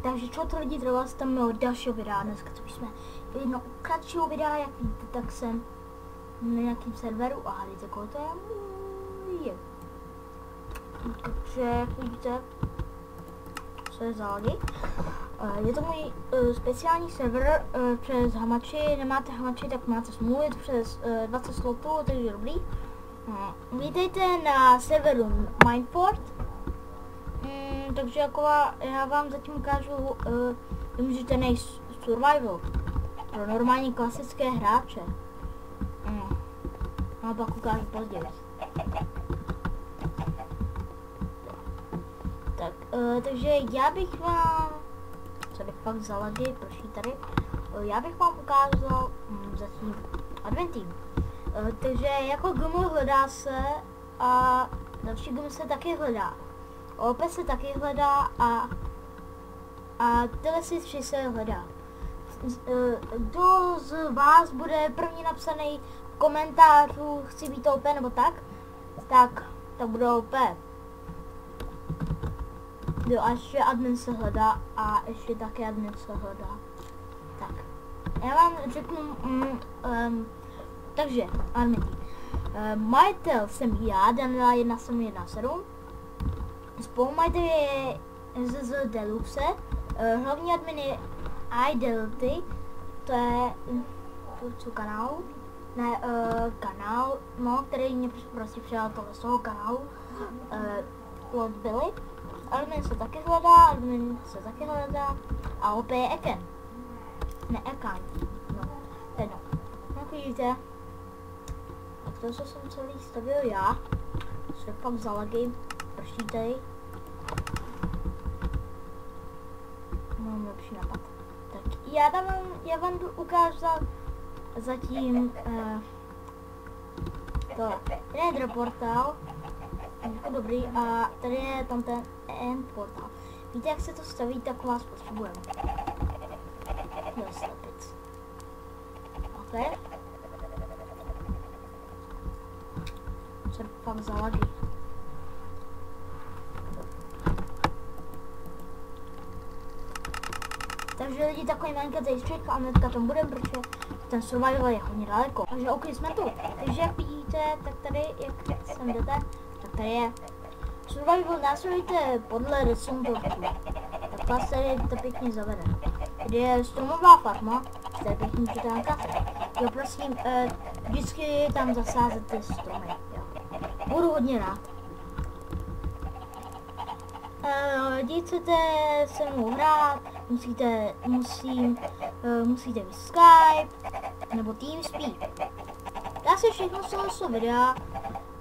Takže čtvrt lidi trvalo se tam mého dalšího videa. Dneska to jsme jedno kratšího videa, jak víte, tak jsem na nějakým serveru a hádejte, koho to je. Takže jak vidíte, co je za lidi. Je to můj speciální server přes hamači. Nemáte hamači, tak máte smůlu, je to přes 20 slotů, takže dobrý. Vítejte na serveru Mineport. Takže jako já vám zatím ukážu, můžete nejít survival pro normální klasické hráče. A pak ukážu později. Tak, takže já bych vám, co bych fakt za lagy, prší tady, já bych vám ukázal zatím Advent Team. Takže jako GM hledá se a další GM se taky hledá. OP se taky hledá a tyhle si tři se hledá. Kdo z vás bude první napsaný v komentářu chci být OP nebo tak bude OP. Jo, a ještě admin se hledá a ještě taky admin se hledá. Tak, já vám řeknu, takže admin. Majitel jsem já, Daniela 1717. Spolumajitel je ZZ Deluxe, hlavní admin je iDelty, to je tvůrců kanálu, kanál, no, který mě prostě přijal tohle z toho kanálu, Lord Billy. Admin se taky hledá, a OP je Eken. Ne Ekan, no, jedno. Jak vidíte, tak to, co jsem celý stavil já, se fakt za lagy, prší tady. Mám lepší napad. Tak já vám ukážu zatím to Nether portál. Jako dobrý, a tady je tam ten end portál. Víte, jak se to staví, tak vás potřebujeme. Jo, slepic. Ok. Co fakt za lagy. Takže lidi, takový malinká zajíček a hnedka tam budeme, protože ten survival je hodně daleko. Takže ok, jsme tu. Takže jak vidíte, tak tady, jak sem jdete, tak tady je. Survival následujte podle redstone bloku. Tak vás tady to pěkně zavede. Tady je stromová farma, tady pěkně můžete nakázat. Jo, prosím, vždycky tam zasázete stromy. Jo. Budu hodně rád. Lidi, chcete se mnou hrát, musíte mít Skype nebo TeamSpeak. Dá se všechno z toho videa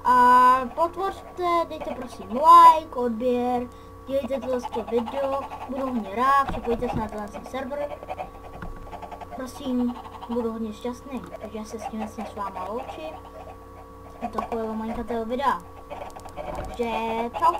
a potvořte, dejte prosím like, odběr, dělejte tohle video, budu hodně rád, připojte se na tenhle server. Prosím, budu hodně šťastný, takže já se s tím s váma loučím. Je to takového malinkatého videa. Takže čau.